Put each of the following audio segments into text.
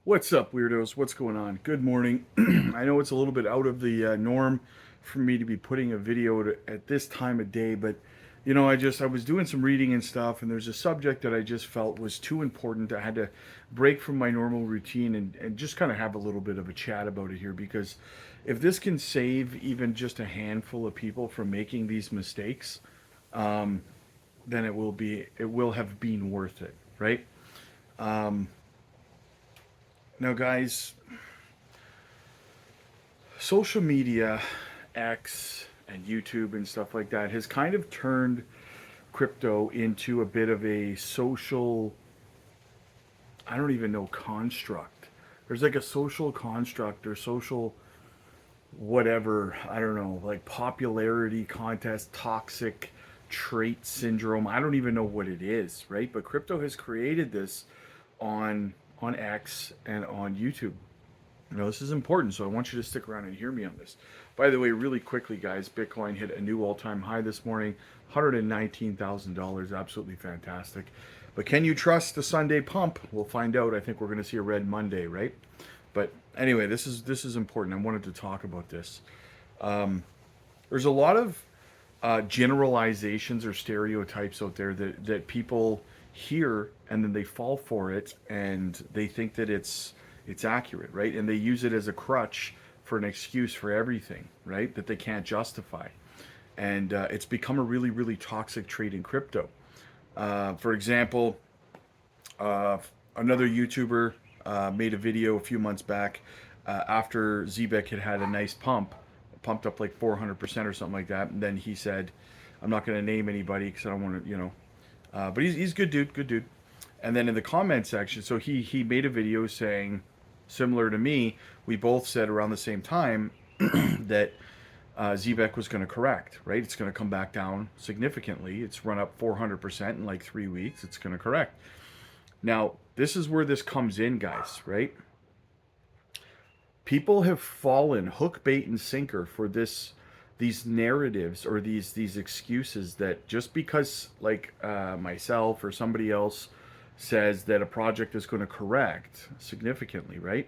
What's up, weirdos? What's going on? Good morning. I know it's a little bit out of the norm for me to be putting a video at this time of day, but I was doing some reading and stuff, and there's a subject that I just felt was too important. I had to break from my normal routine and just kind of have a little bit of a chat about it here because if this can save even just a handful of people from making these mistakes, then it will have been worth it, right? Um, Now, guys, social media, X, and YouTube and stuff like that has kind of turned crypto into a bit of a social, I don't even know, construct. There's like a social construct or social whatever, I don't know, like popularity contest, toxic trait syndrome. I don't even know what it is, right? But crypto has created this on on X and on YouTube. This is important, so I want you to stick around and hear me on this. By the way, really quickly, guys, Bitcoin hit a new all-time high this morning, $119,000. Absolutely fantastic. But can you trust the Sunday pump? We'll find out. I think we're going to see a red Monday, right? But anyway, this is important. I wanted to talk about this. There's a lot of generalizations or stereotypes out there that people hear and then they fall for it and they think that it's accurate, right? And they use it as a crutch for an excuse for everything, right? That they can't justify. And it's become a really, really toxic trait in crypto. For example, uh, another YouTuber made a video a few months back after Zebek had a nice pump, pumped up like 400% or something like that. And then he said, I'm not going to name anybody because I don't want to, but he's good dude, good dude. And then in the comment section, so he made a video saying, similar to me, we both said around the same time that Zebek was going to correct, right? It's going to come back down significantly. It's run up 400% in like 3 weeks. It's going to correct. Now, this is where this comes in, guys, right? People have fallen hook, bait, and sinker for these narratives or these excuses that just because like myself or somebody else says that a project is going to correct significantly, right?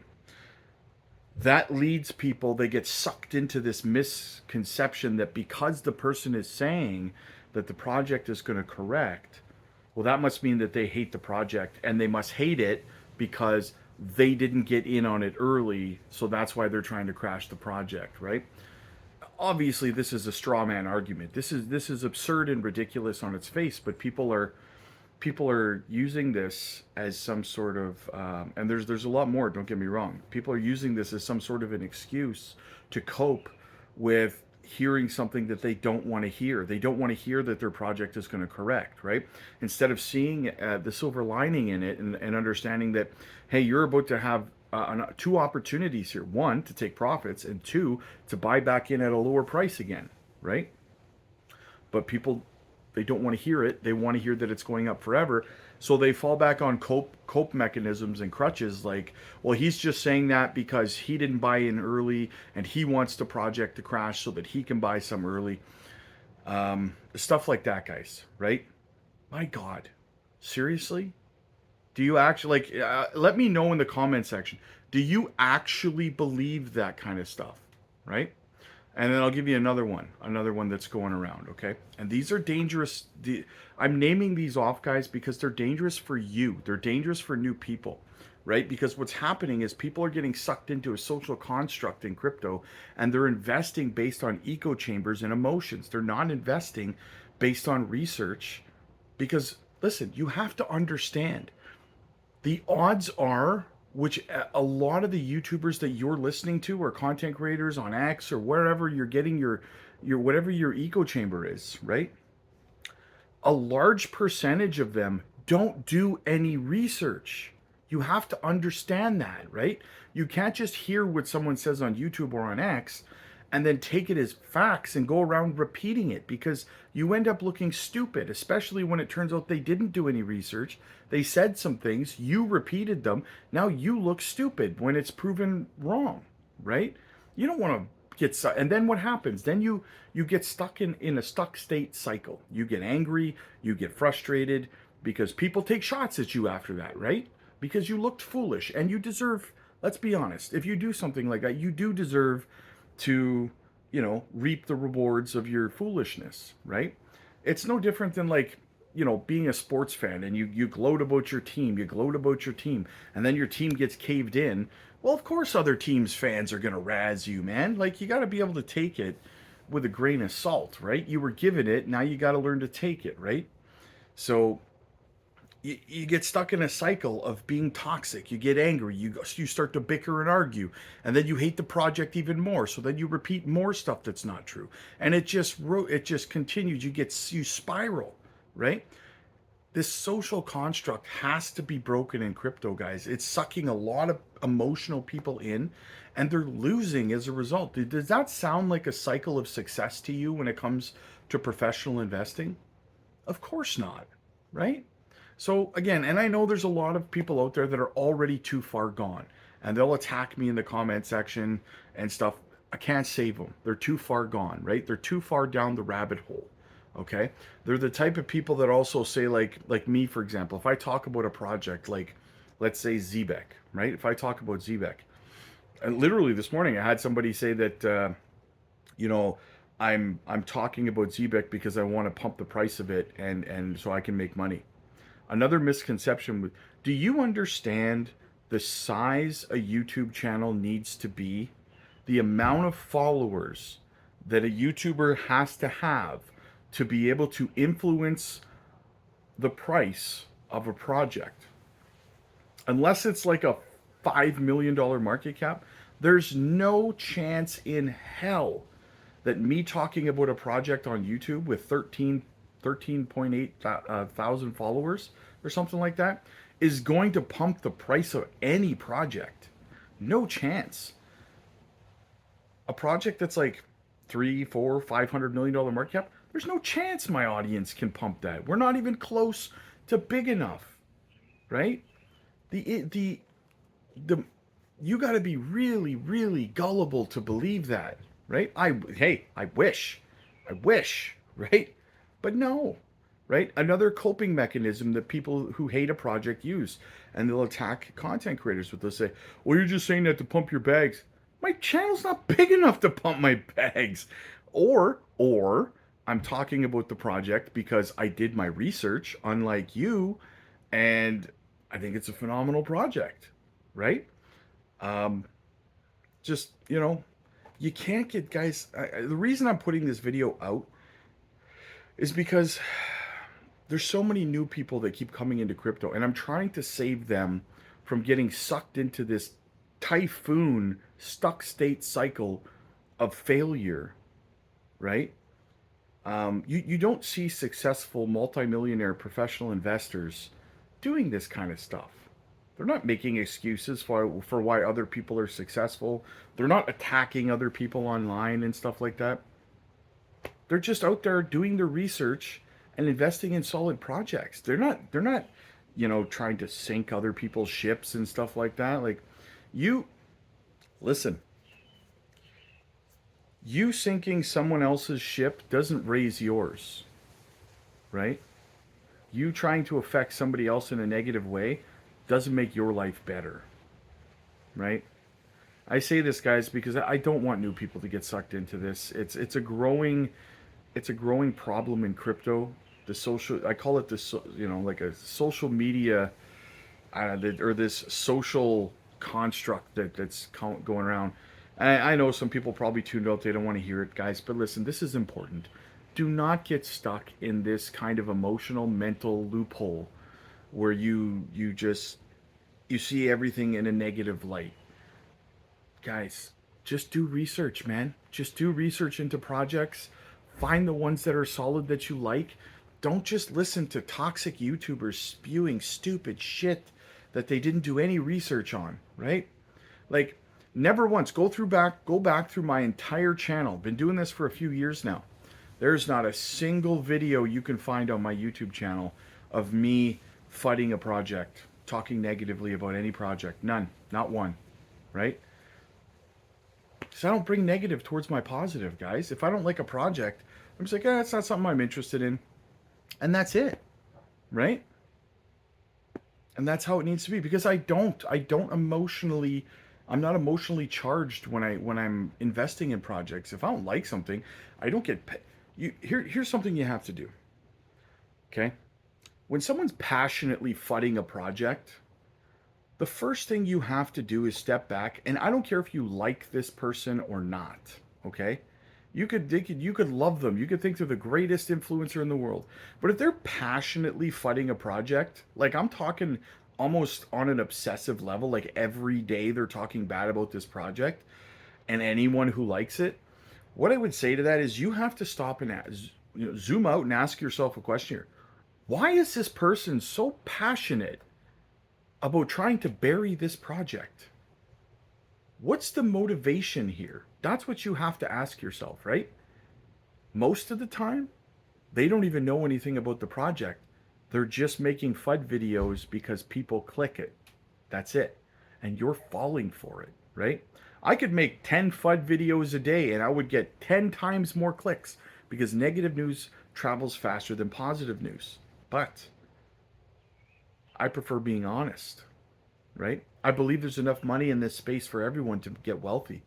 That leads people, they get sucked into this misconception that because the person is saying that the project is going to correct, well, that must mean that they hate the project and they must hate it because they didn't get in on it early, so that's why they're trying to crash the project, right? Obviously this is a straw man argument. This is absurd and ridiculous on its face, but people are using this as some sort of and there's a lot more, don't get me wrong. People are using this as some sort of an excuse to cope with hearing something that they don't want to hear. They don't want to hear that their project is going to correct, right? Instead of seeing the silver lining in it and understanding that, hey, you're about to have two opportunities here: one, to take profits, and two, to buy back in at a lower price again, right? But people, they don't want to hear it. They want to hear that it's going up forever. So they fall back on cope mechanisms and crutches like, well, he's just saying that because he didn't buy in early and he wants the project to crash so that he can buy some early. Stuff like that, guys, right? My God. Seriously? Do you actually, like, let me know in the comment section. Do you actually believe that kind of stuff, right? And then I'll give you another one that's going around, okay? And these are dangerous. I'm naming these off, guys, because they're dangerous for you. They're dangerous for new people, right? Because what's happening is people are getting sucked into a social construct in crypto, and they're investing based on echo chambers and emotions. They're not investing based on research because, listen, you have to understand the odds are, which a lot of the YouTubers that you're listening to or content creators on X or wherever you're getting your whatever your echo chamber is, right? A large percentage of them don't do any research. You have to understand that, right? You can't just hear what someone says on YouTube or on X and then take it as facts and go around repeating it because you end up looking stupid, especially when it turns out they didn't do any research. They said some things, you repeated them. Now you look stupid when it's proven wrong, right? You don't want to get stuck. And then what happens? Then you get stuck in a stuck state cycle. You get angry, you get frustrated because people take shots at you after that, right? because you looked foolish and you deserve, let's be honest, if you do something like that, you do deserve to, reap the rewards of your foolishness, right? It's no different than like, being a sports fan and you gloat about your team, and then your team gets caved in. Well, of course, other teams' fans are going to razz you, man. Like, you got to be able to take it with a grain of salt, right? You were given it, now you got to learn to take it, right? So you get stuck in a cycle of being toxic. You get angry. You start to bicker and argue, and then you hate the project even more. So then you repeat more stuff that's not true, and it just continues. You spiral, right? This social construct has to be broken in crypto, guys. It's sucking a lot of emotional people in, and they're losing as a result. Does that sound like a cycle of success to you when it comes to professional investing? Of course not, right? So again, and I know there's a lot of people out there that are already too far gone, and they'll attack me in the comment section and stuff. I can't save them. They're too far gone, right? They're too far down the rabbit hole. Okay? They're the type of people that also say, like me, for example, if I talk about a project like, let's say Zbeck, right? If I talk about Zbeck, and literally this morning I had somebody say that you know, I'm talking about Zbeck because I want to pump the price of it and so I can make money. Another misconception with, do you understand the size a YouTube channel needs to be? The amount of followers that a YouTuber has to be able to influence the price of a project. Unless it's like a $5 million market cap, there's no chance in hell that me talking about a project on YouTube with 13.8 thousand followers or something like that is going to pump the price of any project. No chance. A project that's like 3, 4, $500 million market cap, there's no chance my audience can pump that. We're not even close to big enough, right? The you got to be really, really gullible to believe that, right? I wish, right? But no, right? Another coping mechanism that people who hate a project use, and they'll attack content creators with. They'll say, "Well, you're just saying that to pump your bags." My channel's not big enough to pump my bags, or I'm talking about the project because I did my research, unlike you, and I think it's a phenomenal project, right? Um, just you can't get guys. The reason I'm putting this video out is because there's so many new people that keep coming into crypto, and I'm trying to save them from getting sucked into this typhoon stuck state cycle of failure, right? You don't see successful multimillionaire professional investors doing this kind of stuff. They're not making excuses for why other people are successful. They're not attacking other people online and stuff like that. They're just out there doing their research and investing in solid projects. They're not trying to sink other people's ships and stuff like that. Like, you listen, you sinking someone else's ship doesn't raise yours, right? You trying to affect somebody else in a negative way doesn't make your life better, right? I say this, guys, because I don't want new people to get sucked into this. It's a growing problem in crypto. The social, I call it this, like a social media, or this social construct that's going around. I know some people probably tuned out; they don't want to hear it, guys. But listen, this is important. Do not get stuck in this kind of emotional, mental loophole where you see everything in a negative light. Guys, just do research, man. Just do research into projects. Find the ones that are solid that you like. Don't just listen to toxic YouTubers spewing stupid shit that they didn't do any research on, right? Like, never once go back through my entire channel. Been doing this for a few years now. There's not a single video you can find on my YouTube channel of me fighting a project, talking negatively about any project. None. Not one. Right? Because I don't bring negative towards my positive, guys. If I don't like a project, I'm just like, it's not something I'm interested in. And that's it. Right? And that's how it needs to be, because I don't emotionally, I'm not emotionally charged when I'm investing in projects. If I don't like something, I don't get here's something you have to do. Okay? When someone's passionately fighting a project, the first thing you have to do is step back, and I don't care if you like this person or not, okay? You could love them. You could think they're the greatest influencer in the world. But if they're passionately fighting a project, like I'm talking almost on an obsessive level, like every day they're talking bad about this project and anyone who likes it, what I would say to that is you have to stop and zoom out and ask yourself a question here. Why is this person so passionate about trying to bury this project? What's the motivation here? That's what you have to ask yourself, right? Most of the time, they don't even know anything about the project. They're just making FUD videos because people click it. That's it. And you're falling for it, right? I could make 10 FUD videos a day and I would get 10 times more clicks because negative news travels faster than positive news. But I prefer being honest, right? I believe there's enough money in this space for everyone to get wealthy.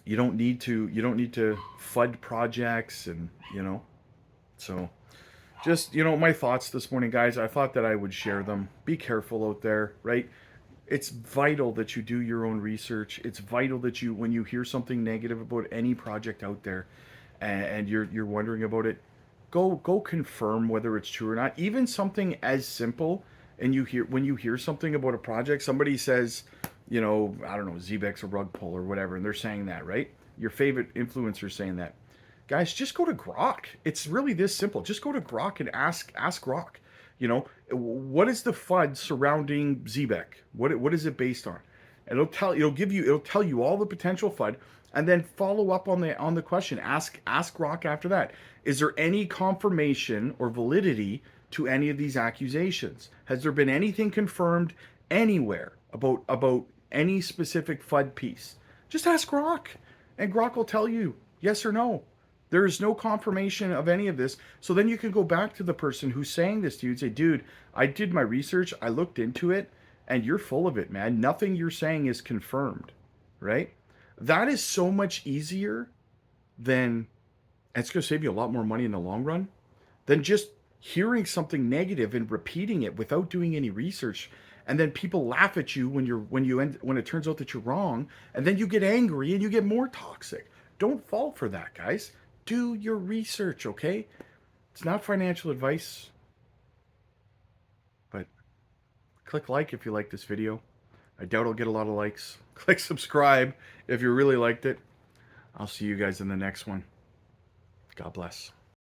You don't need to fud projects, and so just my thoughts this morning, guys. I thought that I would share them. Be careful out there, right? It's vital that you do your own research. It's vital that you, when you hear something negative about any project out there, and you're wondering about it, go confirm whether it's true or not. Even something as simple, and when you hear something about a project, somebody says, I don't know, Zebek's a rug pull or whatever, and they're saying that, right? Your favorite influencer saying that. Guys, just go to Grok. It's really this simple. Just go to Grok and ask Grok. What is the FUD surrounding Zebek? What is it based on? And it'll tell you all the potential FUD, and then follow up on the question. Ask Grok after that. Is there any confirmation or validity to any of these accusations? Has there been anything confirmed anywhere about any specific FUD piece? Just ask Grok, and Grok will tell you yes or no. There is no confirmation of any of this. So then you can go back to the person who's saying this to you and say, dude, I did my research, I looked into it, and you're full of it, man. Nothing you're saying is confirmed, right? That is so much easier than, it's going to save you a lot more money in the long run, than just hearing something negative and repeating it without doing any research. And then people laugh at you when it turns out that you're wrong, and then you get angry and you get more toxic. Don't fall for that, guys. Do your research, okay? It's not financial advice, but click like if you like this video. I doubt I'll get a lot of likes. Click subscribe if you really liked it. I'll see you guys in the next one. God bless.